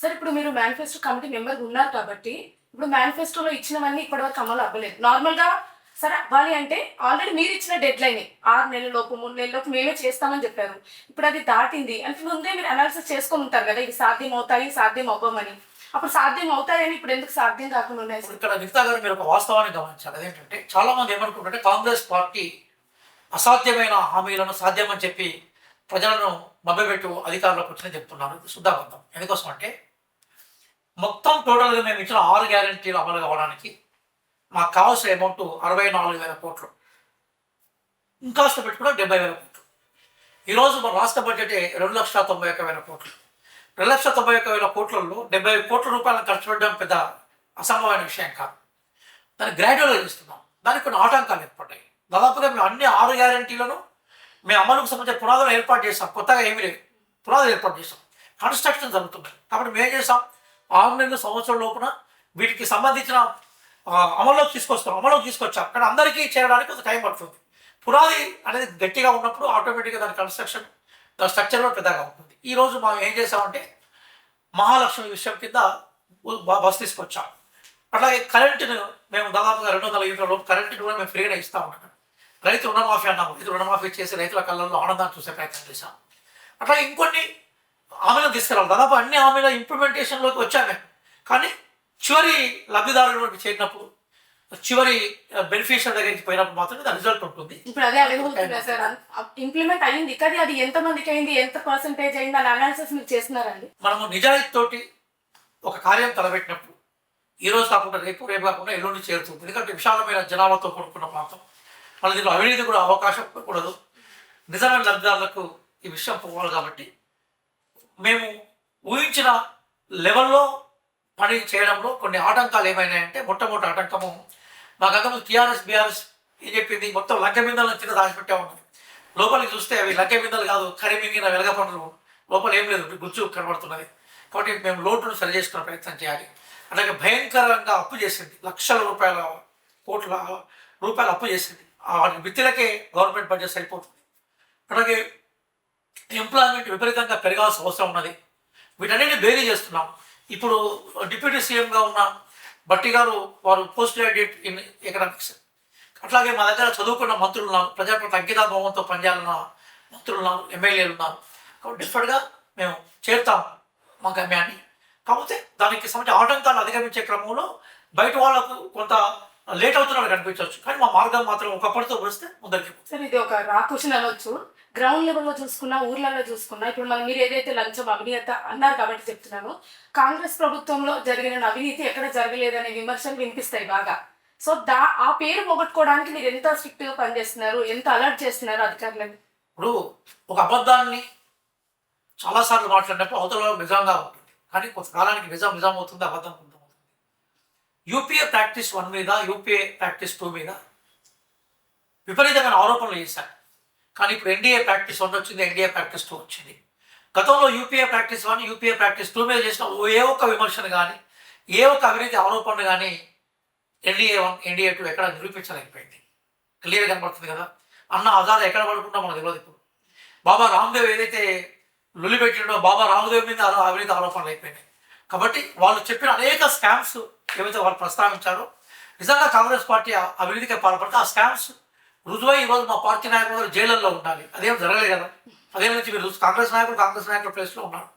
Sir ఇప్పుడు మీరు manifesto committee member ఉన్నారు కాబట్టి, ఇప్పుడు మేనిఫెస్టోలో ఇచ్చినవన్నీ ఇప్పటివరకు అమలు అవ్వలేదు. నార్మల్‌గా సరే అవ్వాలి అంటే ఆల్రెడీ మీరిచ్చిన డెడ్‌లైనే. 6 నెలలలోపు, 3 నెలల్లోపు మేమే చేస్తామని చెప్పారు. ఇప్పుడు అది దాటింది. అంటే ముందే మీరు అనాలిసిస్ చేసుకొని ఉంటారు కదా! ఇవి సాధ్యం అవుతాయి, సాధ్యం అవ్వమని. అప్పుడు సాధ్యం అవుతాయని ఇప్పుడు ఎందుకు సాధ్యం కాకుండా ఉన్నాయి ఇప్పుడు సార్? ఇక్కడ నిఖితా గారు మీరు ఒక వాస్తవాన్ని గమనించాలి. అదేంటంటే చాలా మంది ఏమనుకుంటారంటే కాంగ్రెస్ పార్టీ అసాధ్యమైన హామీలను సాధ్యమని చెప్పి ప్రజలను మభ్యపెట్టు అధికారంలోకి వచ్చిందని చెప్తున్నారు. ఇది శుద్ధాబద్ధం. ఎందుకోసం అంటే మొత్తం టోటల్‌గా మేము ఇచ్చిన 6 గ్యారంటీలు అమలు కావడానికి మాకు కావాల్సిన అమౌంట్ 64,000 కోట్లు. ఇంకాస్త పెట్టుకున్న 70,000 కోట్లు. ఈరోజు మన రాష్ట్ర బడ్జెట్ 2,91,000 కోట్లు. 2,91,000 కోట్లలో 70 కోట్ల రూపాయలను ఖర్చు పెట్టడం పెద్ద అసంభవమైన విషయం కాదు. దాన్ని గ్రాడ్యువల్‌గా చేస్తున్నాం. దానికి కొన్ని ఆటంకాలు ఏర్పడ్డాయి. దాదాపుగా మేము అన్ని 6 గ్యారంటీలను మేము అమలుకు సంబంధించిన పునాదులు ఏర్పాటు చేస్తాం. కొత్తగా ఏమీ లేదు. పునాదులు ఏర్పాటు చేస్తాం. కన్స్ట్రక్షన్ జరుగుతున్నాయి. కాబట్టి మేము ఏం చేస్తాం 6 నెలల సంవత్సరం లోపున వీటికి సంబంధించిన అమల్లోకి తీసుకొస్తాం. అమల్లోకి తీసుకొచ్చాం. కానీ అందరికీ చేరడానికి కొంత టైం పడుతుంది. పునాది అనేది గట్టిగా ఉన్నప్పుడు ఆటోమేటిక్గా దాని కన్స్ట్రక్షన్ దాని స్ట్రక్చర్ కూడా పెద్దగా ఉంటుంది. ఈరోజు మనం ఏం చేసామంటే మహాలక్ష్మి విషయం కింద బస్ తీసుకొచ్చాం. అట్లాగే కరెంటును మేము దాదాపుగా 200 యూనిట్ల లోపు కరెంటును కూడా మేము ఫ్రీగా ఇస్తూ ఉంటాం. రైతు రుణమాఫీ అన్నాము. రైతు రుణమాఫీ చేసి రైతుల కళ్ళల్లో ఆనందాన్ని చూసే ప్రయత్నం చేశాం. అట్లా ఇంకొన్ని హామీలను తీసుకురావాలి. దాదాపు అన్ని హామీల ఇంప్లిమెంటేషన్లోకి వచ్చాము మేము. కానీ చివరి లబ్ధిదారులకు చేరినప్పుడు చివరి బెనిఫిషియర్ దగ్గరికి పోయినప్పుడు మాత్రమే దాని రిజల్ట్ ఉంటుంది. ఇప్పుడు అదే అడగబోతున్నా సార్. ఇంప్లిమెంట్ అయింది. కానీ అది ఎంత మందికి అయింది, ఎంత పర్సెంటేజ్ అయింది అని అనాలిసిస్ మీరు చేస్తున్నారండి? మనము నిజాయితీతోటి ఒక కార్యం తలపెట్టినప్పుడు ఈ రోజు కాకుండా రేపు కాకుండా ఎల్లుండి చేరుతుంది. ఎందుకంటే విశాలమైన జనాభాతో కూడుకున్న ప్రాంతం. మళ్ళీ దీనిలో అవినీతి కూడా అవకాశం కూడదు. నిజమైన లబ్ధిదారులకు ఈ విషయం పోవాలి. కాబట్టి మేము ఊహించిన లెవెల్లో పని చేయడంలో కొన్ని ఆటంకాలు ఏమైనాయంటే మొట్టమొదటి ఆటంకము మా గతంలో టీఆర్ఎస్ బీఆర్ఎస్ ఏం చెప్పింది మొత్తం లంక బిందెలను కింద దాచిపెట్టే ఉన్నాం. లోపలికి చూస్తే అవి లంక బిందెలు కాదు, కరిమింగిన వెలగ పండ్లు. లోపల ఏం లేదు, గుజ్జు కనబడుతున్నది. కాబట్టి మేము లోటును సరి చేసుకునే ప్రయత్నం చేయాలి. అలాగే భయంకరంగా అప్పు చేసింది. లక్షల రూపాయల కోట్ల రూపాయలు అప్పు చేసింది. ఆ మిత్రులకే గవర్నమెంట్ బడ్జెట్ సరిపోతుంది. అలాగే ఎంప్లాయ్మెంట్ విపరీతంగా పెరగాల్సిన అవసరం ఉన్నది. వీటన్నిటిని బేరీ చేస్తున్నాం. ఇప్పుడు డిప్యూటీ సీఎంగా ఉన్న భట్టి గారు వారు పోస్ట్ గ్రాడ్యుయేట్ ఇన్ ఎకనామిక్స్. అట్లాగే మా దగ్గర చదువుకున్న మంత్రులు ఉన్నారు, ప్రజాప్రతి అంకితాభావంతో పనిచేయాలన్న మంత్రులు ఉన్నారు, ఎమ్మెల్యేలు ఉన్నారు. కాబట్టి డిఫరెంట్గా మేము చేరుతాం మా గమ్యాన్ని. కాకపోతే దానికి సంబంధించిన ఆటంకాలు అధిగమించే క్రమంలో బయట వాళ్ళకు కొంత లేట్ అవుతున్నట్టు కనిపించవచ్చు. కానీ మా మార్గం మాత్రం ఒకప్పటితో పోలిస్తే ముందరికి. సార్ ఇది ఒక రా క్వశ్చన్ అనొచ్చు. గ్రౌండ్ లెవెల్లో చూసుకున్నా, ఊర్లలో చూసుకున్నా, ఇప్పుడు మనం మీరు ఏదైతే లంచం అవినీతి అన్నారు కాబట్టి చెప్తున్నాను. కాంగ్రెస్ ప్రభుత్వంలో జరిగిన అవినీతి ఎక్కడ జరగలేదనే విమర్శలు వినిపిస్తాయి బాగా. సో ఆ పేరు పోగొట్టుకోవడానికి మీరు ఎంత స్ట్రిక్ట్గా పనిచేస్తున్నారు, ఎంత అలర్ట్ చేస్తున్నారు అధికారులను? ఇప్పుడు ఒక అబద్ధాన్ని చాలాసార్లు మాట్లాడినప్పుడు అవతల నిజంగా ఉంటుంది. కానీ కొంతకాలానికి నిజం అవుతుంది, అబద్ధం అవుతుంది. యూపీఏ ప్రాక్టీస్ 1 మీద, యూపీఏ ప్రాక్టీస్ 2 మీద విపరీతమైన ఆరోపణలు చేశారు. కానీ ఇప్పుడు ఎన్డీఏ ప్రాక్టీస్ 1 వచ్చింది, ఎన్డీఏ ప్రాక్టీస్ 2 వచ్చింది. గతంలో యూపీఏ ప్రాక్టీస్ 1, యూపీఏ ప్రాక్టీస్ 2 మీద చేసిన ఏ ఒక్క విమర్శను కానీ, ఏ ఒక్క అవినీతి ఆరోపణలు కానీ ఎన్డీఏ 1, ఎన్డీఏ 2 ఎక్కడ నిరూపించలేకపోయింది. క్లియర్గా కనబడుతుంది కదా. అన్న ఆజాద్ ఎక్కడ పడుకుంటా మనకు తెలియదు. ఇప్పుడు బాబా రామ్దేవ్ ఏదైతే లొల్లి పెట్టిండో బాబా రామ్దేవ్ మీద అవినీతి ఆరోపణలు అయిపోయినాయి. కాబట్టి వాళ్ళు చెప్పిన అనేక స్కామ్స్ ఏవైతే వాళ్ళు ప్రస్తావించారో నిజంగా కాంగ్రెస్ పార్టీ అవినీతికి పాల్పడితే ఆ స్కామ్స్ రుజువై ఈరోజు మా పార్టీ నాయకులు జైళ్ళల్లో ఉండాలి. అదేం జరగలేదు కదా. అదే నుంచి మీరు కాంగ్రెస్ నాయకులు ప్లేస్లో ఉన్నారు.